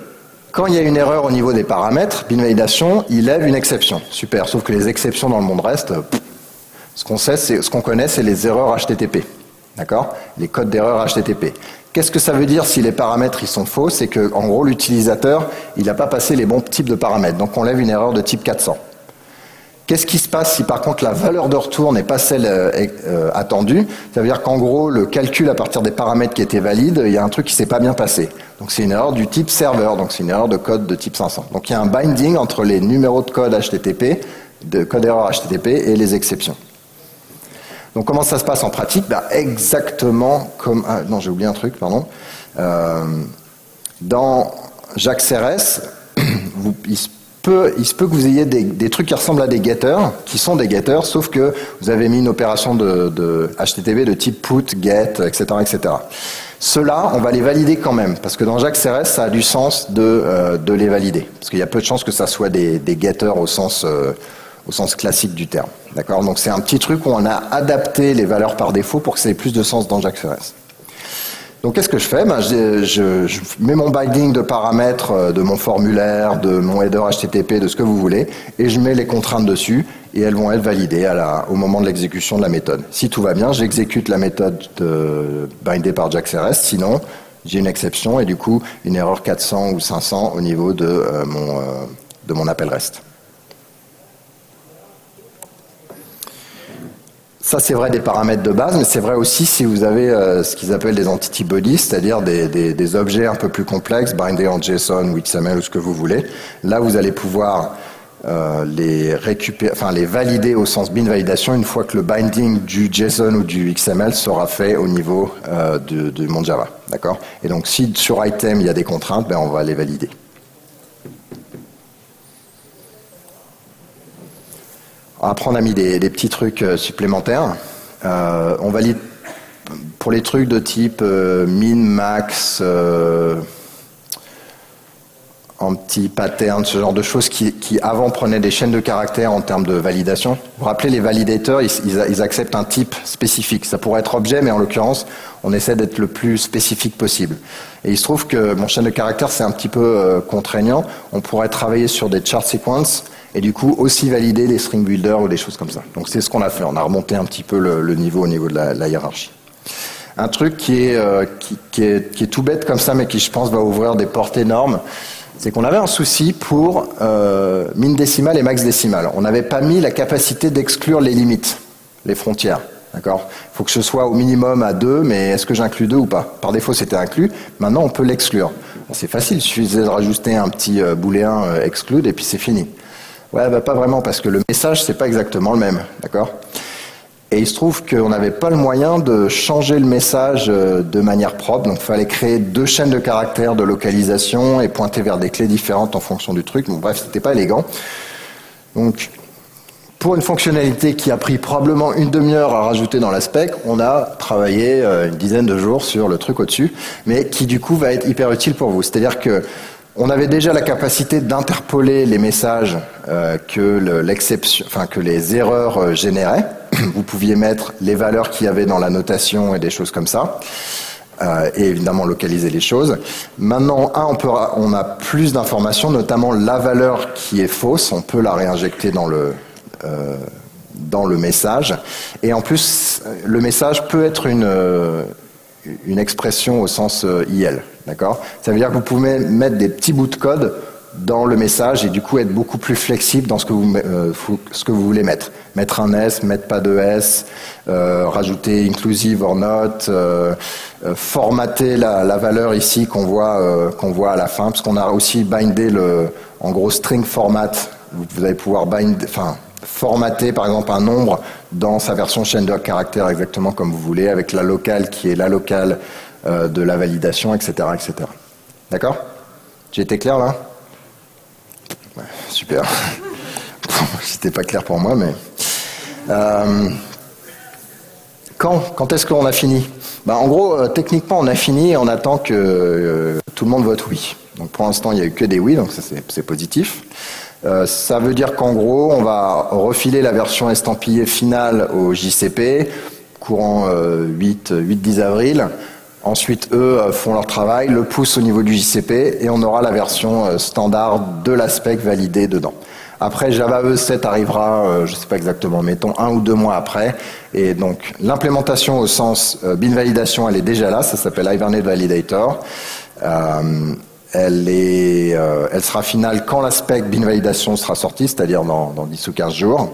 quand il y a une erreur au niveau des paramètres, bin validation, il lève une exception. Super, sauf que les exceptions dans le monde reste, ce qu'on connaît, c'est les erreurs HTTP. D'accord ? Les codes d'erreur HTTP. Qu'est-ce que ça veut dire si les paramètres ils sont faux ? C'est que en gros l'utilisateur il n'a pas passé les bons types de paramètres, donc on lève une erreur de type 400. Qu'est-ce qui se passe si par contre la valeur de retour n'est pas celle attendue ? Ça veut dire qu'en gros le calcul à partir des paramètres qui étaient valides, il y a un truc qui s'est pas bien passé. Donc c'est une erreur du type serveur, donc c'est une erreur de code de type 500. Donc il y a un binding entre les numéros de code HTTP, de code erreur HTTP et les exceptions. Donc comment ça se passe en pratique ? Exactement comme... Ah, non, j'ai oublié un truc, pardon. Dans JAX-RS, il se peut que vous ayez des trucs qui ressemblent à des getters, qui sont des getters, sauf que vous avez mis une opération de HTTP de type put, get, etc., etc. Ceux-là, on va les valider quand même, parce que dans JAX-RS, ça a du sens de les valider. Parce qu'il y a peu de chances que ça soit des getters au sens classique du terme. D'accord ? Donc c'est un petit truc où on a adapté les valeurs par défaut pour que ça ait plus de sens dans JAX-RS. Donc qu'est-ce que je fais ? Je mets mon binding de paramètres de mon formulaire, de mon header HTTP, de ce que vous voulez, et je mets les contraintes dessus, et elles vont être validées au moment de l'exécution de la méthode. Si tout va bien, j'exécute la méthode bindée par JAX-RS, sinon j'ai une exception, et du coup une erreur 400 ou 500 au niveau de mon appel REST. Ça, c'est vrai des paramètres de base, mais c'est vrai aussi si vous avez ce qu'ils appellent des entity bodies, c'est-à-dire des objets un peu plus complexes, bindés en JSON ou XML ou ce que vous voulez. Là, vous allez pouvoir les récupérer, enfin les valider au sens bin validation une fois que le binding du JSON ou du XML sera fait au niveau du monde Java, d'accord? Et donc, si sur item il y a des contraintes, ben on va les valider. Après, on a mis des petits trucs supplémentaires. On valide pour les trucs de type min, max, anti-pattern, ce genre de choses qui avant prenaient des chaînes de caractères en termes de validation. Vous vous rappelez, les validateurs, ils acceptent un type spécifique. Ça pourrait être objet, mais en l'occurrence, on essaie d'être le plus spécifique possible. Et il se trouve que mon chaîne de caractères, c'est un petit peu contraignant. On pourrait travailler sur des chart sequences et du coup aussi valider les string builders ou des choses comme ça. Donc c'est ce qu'on a fait. On a remonté un petit peu le niveau au niveau de la hiérarchie. Un truc qui est tout bête comme ça, mais qui je pense va ouvrir des portes énormes, c'est qu'on avait un souci pour min décimale et max décimale. On n'avait pas mis la capacité d'exclure les limites, les frontières. D'accord ? Il faut que ce soit au minimum à 2, mais est-ce que j'inclus 2 ou pas? Par défaut, c'était inclus. Maintenant, on peut l'exclure. C'est facile, il suffisait de rajouter un petit booléen exclude et puis c'est fini. Ouais, bah pas vraiment, parce que le message, c'est pas exactement le même. D'accord ? Et il se trouve qu'on n'avait pas le moyen de changer le message de manière propre. Donc, il fallait créer 2 chaînes de caractères de localisation et pointer vers des clés différentes en fonction du truc. Bon, bref, c'était pas élégant. Donc, pour une fonctionnalité qui a pris probablement une demi-heure à rajouter dans la spec, on a travaillé une dizaine de jours sur le truc au-dessus, mais qui du coup va être hyper utile pour vous. C'est-à-dire que on avait déjà la capacité d'interpoler les messages que les erreurs généraient. Vous pouviez mettre les valeurs qu'il y avait dans la notation et des choses comme ça, et évidemment localiser les choses. Maintenant, on a plus d'informations, notamment la valeur qui est fausse, on peut la réinjecter dans le message. Et en plus, le message peut être une expression au sens IL. D'accord ? Ça veut dire que vous pouvez mettre des petits bouts de code dans le message et du coup être beaucoup plus flexible dans ce que vous voulez mettre. Mettre un S, mettre pas de S, rajouter inclusive or not, formater la valeur ici qu'on voit à la fin, parce qu'on a aussi bindé en gros string format. Vous allez pouvoir formater par exemple un nombre dans sa version chaîne de caractères exactement comme vous voulez, avec la locale qui est la locale de la validation, etc., etc. D'accord ? J'ai été clair là ? Ouais, super. C'était pas clair pour moi, mais quand est-ce qu'on a fini ? En gros, techniquement, on a fini et on attend que tout le monde vote oui. Donc pour l'instant, il n'y a eu que des oui, donc ça c'est positif. Ça veut dire qu'en gros, on va refiler la version estampillée finale au JCP, courant 8-10 avril. Ensuite, eux font leur travail, le poussent au niveau du JCP, et on aura la version standard de la spec validée dedans. Après, Java EE 7 arrivera, je ne sais pas exactement, mettons 1 ou 2 mois après. Et donc, l'implémentation au sens bin validation, elle est déjà là, ça s'appelle Hibernate Validator. Elle sera finale quand la spec bin validation sera sortie, c'est-à-dire dans 10 ou 15 jours.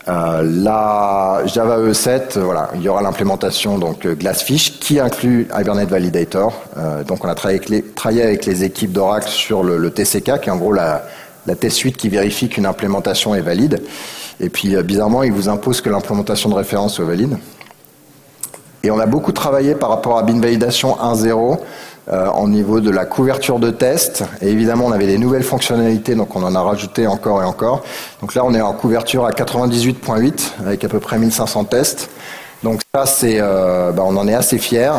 La Java EE 7, voilà, il y aura l'implémentation donc Glassfish qui inclut Hibernate Validator. Donc on a travaillé avec les équipes d'Oracle sur le TCK, qui est en gros la test suite qui vérifie qu'une implémentation est valide. Et puis bizarrement, il vous impose que l'implémentation de référence soit valide. Et on a beaucoup travaillé par rapport à bin validation 1.0 au niveau de la couverture de test. Et évidemment, on avait des nouvelles fonctionnalités, donc on en a rajouté encore et encore. Donc là, on est en couverture à 98.8 avec à peu près 1500 tests. Donc ça, on en est assez fiers.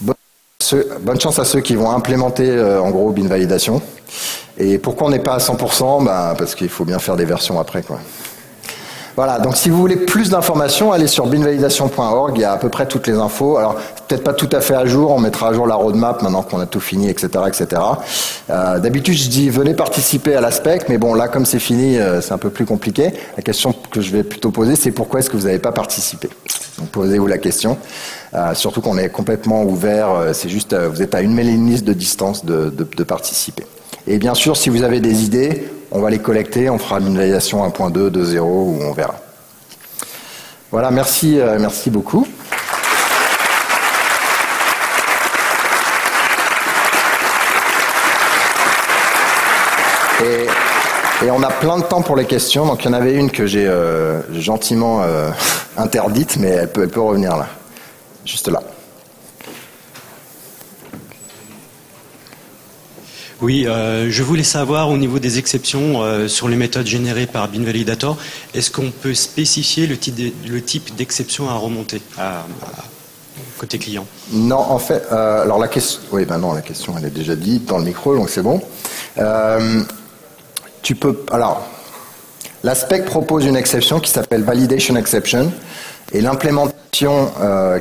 Bonne chance à ceux qui vont implémenter en gros bin validation. Et pourquoi on n'est pas à 100% ? Parce qu'il faut bien faire des versions après, quoi. Voilà, donc si vous voulez plus d'informations, allez sur binvalidation.org, il y a à peu près toutes les infos. Alors, peut-être pas tout à fait à jour, on mettra à jour la roadmap maintenant qu'on a tout fini, etc. etc. D'habitude, je dis venez participer à la spec, mais bon, là, comme c'est fini, c'est un peu plus compliqué. La question que je vais plutôt poser, c'est pourquoi est-ce que vous n'avez pas participé ? Donc, posez-vous la question. Surtout qu'on est complètement ouvert, c'est juste, vous êtes à une mailing list de distance de participer. Et bien sûr, si vous avez des idées, on va les collecter, on fera une validation 1.2, 2.0, où on verra. Voilà, merci beaucoup. Et on a plein de temps pour les questions. Donc il y en avait une que j'ai gentiment interdite, mais elle peut revenir là, juste là. Oui, je voulais savoir au niveau des exceptions sur les méthodes générées par BinValidator, est-ce qu'on peut spécifier le type d'exception à remonter côté client? Non, en fait, alors la question, oui, ben non, la question elle est déjà dite dans le micro, donc c'est bon. Tu peux, alors, la spec propose une exception qui s'appelle Validation Exception, et l'implémentation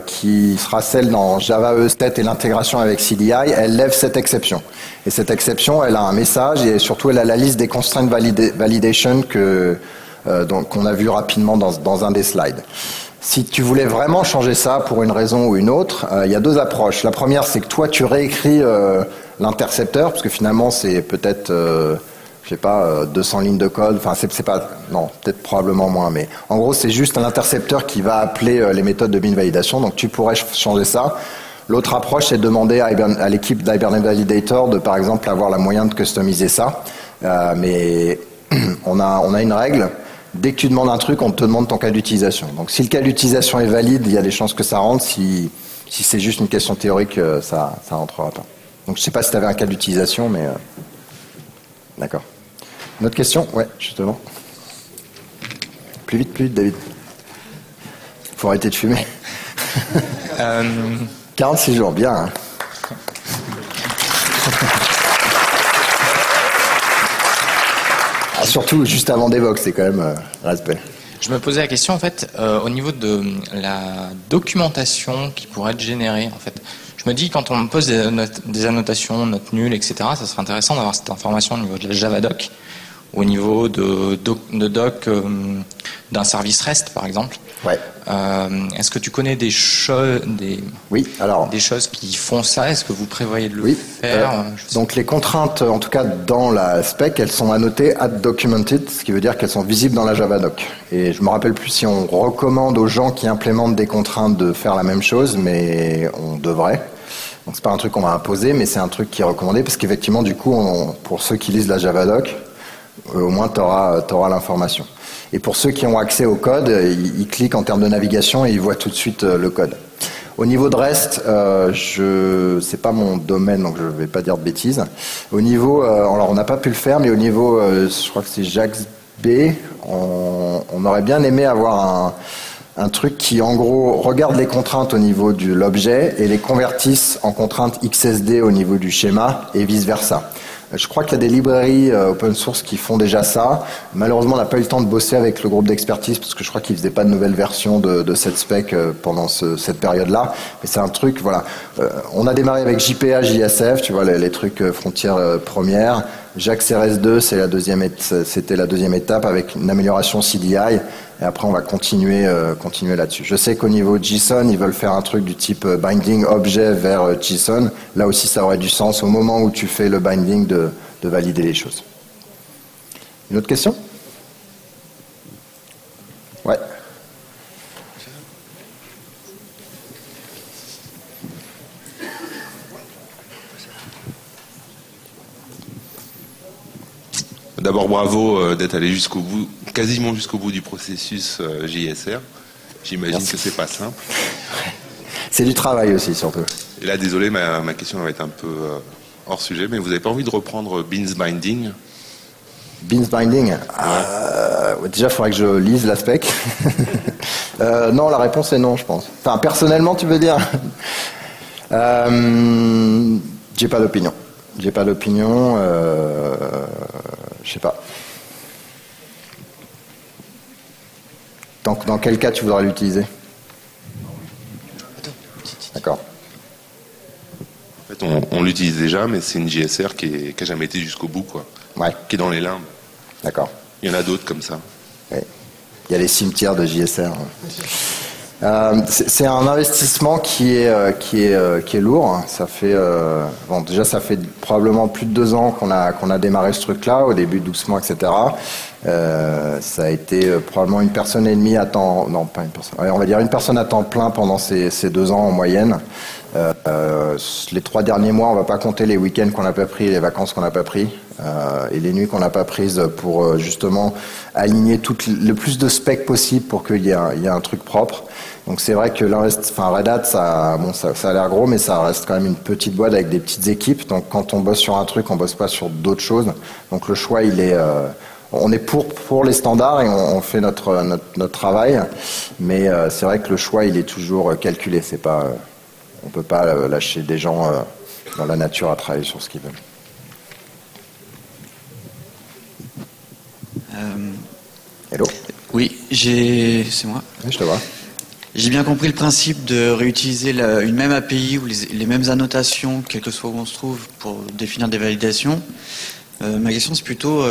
qui sera celle dans Java EE State et l'intégration avec CDI, elle lève cette exception. Et cette exception, elle a un message et surtout elle a la liste des constraints validation qu'on a vu rapidement dans un des slides. Si tu voulais vraiment changer ça pour une raison ou une autre, il y a deux approches. La première, c'est que toi, tu réécris l'intercepteur, parce que finalement, c'est peut-être... je sais pas, 200 lignes de code, enfin c'est pas, non, peut-être probablement moins, mais en gros c'est juste un intercepteur qui va appeler les méthodes de bin validation, donc tu pourrais changer ça. L'autre approche, c'est de demander à l'équipe d'Hibernate Validator de par exemple avoir la moyen de customiser ça, mais on a une règle, dès que tu demandes un truc, on te demande ton cas d'utilisation. Donc si le cas d'utilisation est valide, il y a des chances que ça rentre, si c'est juste une question théorique, ça rentrera pas. Donc je sais pas si tu avais un cas d'utilisation, mais... D'accord. Une autre question? Ouais, justement. Plus vite, David. Faut arrêter de fumer. 46 jours, bien. Hein. Ah, surtout, juste avant Devox, c'est quand même respect. Je me posais la question, en fait, au niveau de la documentation qui pourrait être générée, en fait. Je me dis, quand on me pose des annotations, notes nulles, etc., ça serait intéressant d'avoir cette information au niveau de la Javadoc, au niveau de doc d'un service REST, par exemple. Ouais. Est-ce que tu connais des choses qui font ça? Est-ce que vous prévoyez de le faire? Donc les contraintes, en tout cas dans la spec, elles sont annotées at documented, ce qui veut dire qu'elles sont visibles dans la Javadoc. Et je me rappelle plus si on recommande aux gens qui implémentent des contraintes de faire la même chose, mais on devrait. Donc c'est pas un truc qu'on va imposer, mais c'est un truc qui est recommandé parce qu'effectivement, du coup, pour ceux qui lisent la Javadoc, au moins tu auras l'information. Et pour ceux qui ont accès au code, ils cliquent en termes de navigation et ils voient tout de suite le code. Au niveau de REST, c'est pas mon domaine, donc je vais pas dire de bêtises. Au niveau, alors on n'a pas pu le faire, mais au niveau, je crois que c'est JAX B, on aurait bien aimé avoir un truc qui, en gros, regarde les contraintes au niveau de l'objet et les convertisse en contraintes XSD au niveau du schéma et vice-versa. Je crois qu'il y a des librairies open source qui font déjà ça. Malheureusement, on n'a pas eu le temps de bosser avec le groupe d'expertise parce que je crois qu'ils ne faisaient pas de nouvelle version de cette spec pendant cette période-là. Mais c'est un truc, voilà. On a démarré avec JPA, JSF, tu vois, les trucs frontières premières. JAX RS2, c'était la deuxième étape avec une amélioration CDI. Et après, on va continuer là-dessus. Je sais qu'au niveau de JSON, ils veulent faire un truc du type binding objet vers JSON. Là aussi, ça aurait du sens au moment où tu fais le binding de valider les choses. Une autre question? Ouais. D'abord, bravo d'être allé jusqu'au bout, quasiment jusqu'au bout du processus JSR. J'imagine que c'est pas simple. C'est du travail aussi, surtout. Et là, désolé, ma question va être un peu hors sujet, mais vous n'avez pas envie de reprendre Beans Binding? Beans Binding déjà, il faudrait que je lise la spec. Non, la réponse est non, je pense. Enfin, personnellement, tu veux dire? J'ai pas d'opinion. Je sais pas. Dans quel cas tu voudrais l'utiliser? D'accord. En fait, on l'utilise déjà, mais c'est une JSR qui n'a jamais été jusqu'au bout, quoi. Ouais. Qui est dans les limbes. D'accord. Il y en a d'autres comme ça. Ouais. Il y a les cimetières de JSR. C'est un investissement qui est lourd. Ça fait bon, déjà ça fait probablement plus de 2 ans qu'on a démarré ce truc-là, au début doucement, etc. Ça a été probablement une personne et demie à temps, non pas une personne, on va dire une personne à temps plein pendant ces 2 ans en moyenne. Les 3 derniers mois, on va pas compter les week-ends qu'on n'a pas pris, les vacances qu'on n'a pas pris, et les nuits qu'on n'a pas prises pour justement aligner le plus de specs possible pour qu'il y ait un truc propre. Donc c'est vrai que Red Hat, ça a l'air gros, mais ça reste quand même une petite boîte avec des petites équipes. Donc quand on bosse sur un truc, on bosse pas sur d'autres choses. Donc le choix, on est pour les standards et on fait notre travail, mais c'est vrai que le choix, il est toujours calculé. C'est pas, on peut pas lâcher des gens dans la nature à travailler sur ce qu'ils veulent. Hello. Oui, c'est moi. Oui, je te vois. J'ai bien compris le principe de réutiliser une même API ou les mêmes annotations, quel que soit où on se trouve, pour définir des validations. Ma question, c'est plutôt,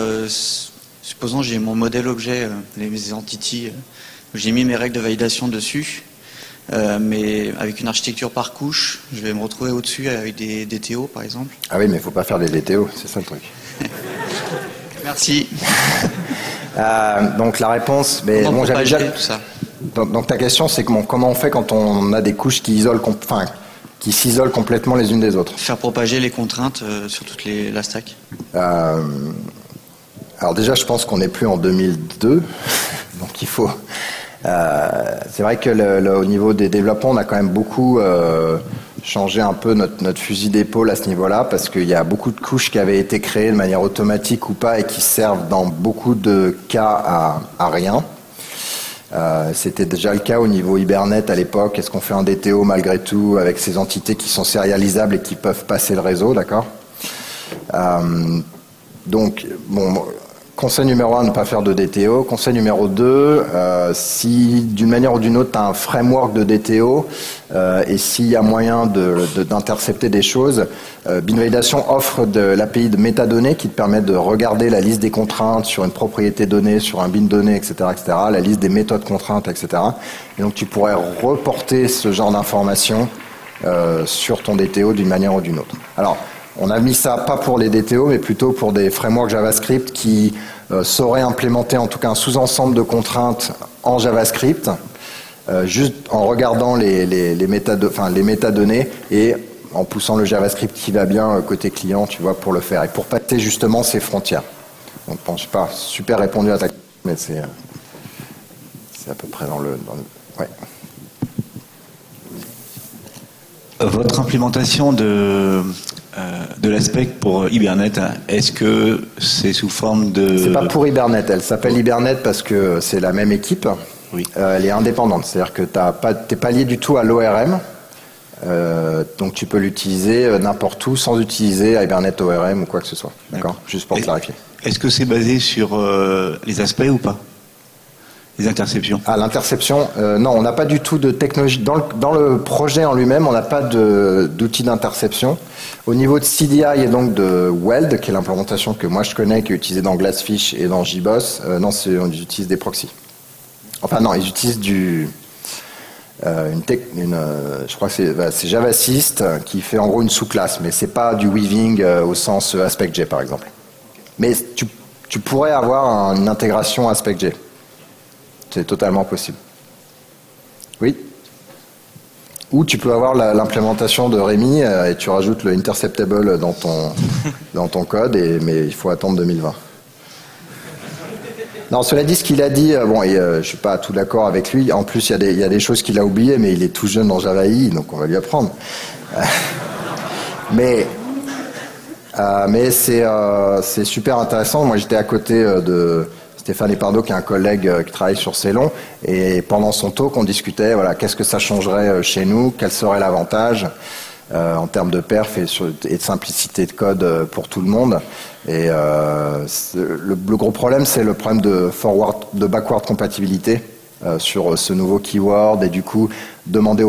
supposons j'ai mon modèle objet, les entities, j'ai mis mes règles de validation dessus, mais avec une architecture par couche, je vais me retrouver au-dessus avec des DTO, par exemple. Ah oui, mais il ne faut pas faire des DTO, c'est ça le truc. Merci. Donc la réponse, mais comment bon, j'avais déjà tout ça. Donc ta question, c'est comment on fait quand on a des couches qui s'isolent complètement les unes des autres? Faire propager les contraintes sur toute la stack. Alors déjà, je pense qu'on n'est plus en 2002, donc il faut. C'est vrai que au niveau des développements, on a quand même beaucoup changé un peu notre fusil d'épaule à ce niveau-là, parce qu'il y a beaucoup de couches qui avaient été créées de manière automatique ou pas et qui servent dans beaucoup de cas à rien. C'était déjà le cas au niveau Hibernate à l'époque. Est-ce qu'on fait un DTO malgré tout avec ces entités qui sont sérialisables et qui peuvent passer le réseau, d'accord? Donc, bon, conseil numéro 1, ne pas faire de DTO. Conseil numéro 2, si d'une manière ou d'une autre, tu as un framework de DTO et s'il y a moyen d'intercepter des choses, BinValidation offre l'API de métadonnées qui te permet de regarder la liste des contraintes sur une propriété donnée, sur un bin donné, etc., la liste des méthodes contraintes, etc. Et donc tu pourrais reporter ce genre d'informations sur ton DTO d'une manière ou d'une autre. Alors, on a mis ça pas pour les DTO, mais plutôt pour des frameworks JavaScript qui sauraient implémenter en tout cas un sous-ensemble de contraintes en JavaScript, juste en regardant les métadonnées et en poussant le JavaScript qui va bien côté client, tu vois, pour le faire et pour passer justement ces frontières. Donc, bon, je sais pas, super répondu à ta question, mais c'est à peu près dans le ouais. Votre implémentation de l'aspect pour Hibernate, est-ce que c'est sous forme de... C'est pas pour Hibernate, elle s'appelle Hibernate parce que c'est la même équipe. Oui. Elle est indépendante, c'est-à-dire que t'es pas lié du tout à l'ORM, donc tu peux l'utiliser n'importe où sans utiliser Hibernate ORM ou quoi que ce soit. D'accord. Juste pour clarifier. Est-ce que c'est basé sur les aspects ou pas? Les interceptions? Ah, l'interception, non, on n'a pas du tout de technologie. Dans le projet en lui-même, on n'a pas d'outil d'interception. Au niveau de CDI et donc de Weld, qui est l'implémentation que moi je connais, qui est utilisée dans Glassfish et dans JBoss, non, ils utilisent des proxys. Enfin non, ils utilisent je crois que c'est JavaSist qui fait en gros une sous-classe, mais c'est pas du weaving au sens AspectJ par exemple. Mais tu pourrais avoir une intégration AspectJ. C'est totalement possible. Oui. Ou tu peux avoir l'implémentation de Rémi et tu rajoutes le interceptable dans ton code, mais il faut attendre 2020. Non, cela dit, ce qu'il a dit, bon, je suis pas tout d'accord avec lui. En plus, il y a des choses qu'il a oubliées, mais il est tout jeune dans Java EE, donc on va lui apprendre. Mais c'est super intéressant. Moi, j'étais à côté de Stéphane Epardo, qui est un collègue qui travaille sur Célon, et pendant son talk, on discutait, voilà, qu'est-ce que ça changerait chez nous, quel serait l'avantage en termes de perf et de simplicité de code pour tout le monde. Et le gros problème, c'est le problème de backward compatibilité sur ce nouveau keyword, et du coup, demander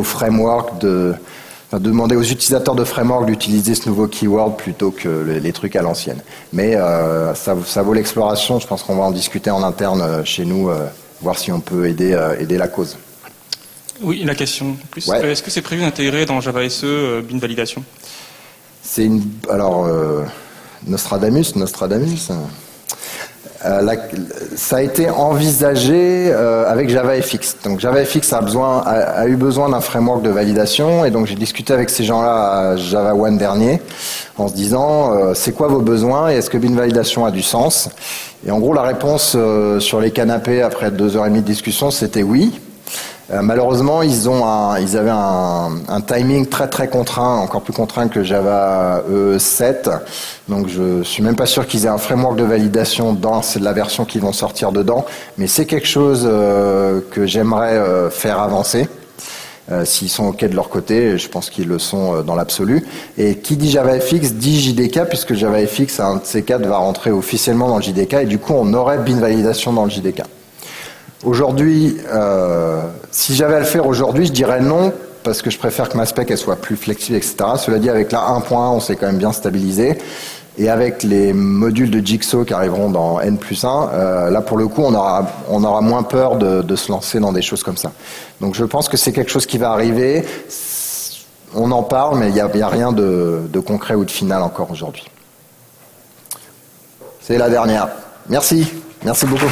demander aux utilisateurs de framework d'utiliser ce nouveau keyword plutôt que les trucs à l'ancienne. Mais ça vaut l'exploration. Je pense qu'on va en discuter en interne chez nous, voir si on peut aider la cause. Oui, la question. Plus, Ouais. est-ce que c'est prévu d'intégrer dans Java SE bin validation? C'est une. Alors, Nostradamus. Ça a été envisagé avec JavaFX. Donc JavaFX a eu besoin d'un framework de validation, et donc j'ai discuté avec ces gens-là à Java One dernier en se disant c'est quoi vos besoins et est-ce que bin validation a du sens? Et en gros la réponse sur les canapés après 2h30 de discussion c'était oui. Malheureusement, ils avaient un timing très très contraint, encore plus contraint que Java E7. Donc je suis même pas sûr qu'ils aient un framework de validation dans la version qu'ils vont sortir dedans. Mais c'est quelque chose que j'aimerais faire avancer. S'ils sont OK de leur côté, je pense qu'ils le sont dans l'absolu. Et qui dit JavaFX dit JDK, puisque JavaFX, un de ces quatre, va rentrer officiellement dans le JDK. Et du coup, on aurait bin validation dans le JDK. Aujourd'hui, si j'avais à le faire aujourd'hui, je dirais non, parce que je préfère que ma spec elle soit plus flexible, etc. Cela dit, avec la 1.1, on s'est quand même bien stabilisé. Et avec les modules de Jigsaw qui arriveront dans N+1, là pour le coup, on aura moins peur de se lancer dans des choses comme ça. Donc je pense que c'est quelque chose qui va arriver. On en parle, mais il n'y a rien de concret ou de final encore aujourd'hui. C'est la dernière. Merci. Merci beaucoup.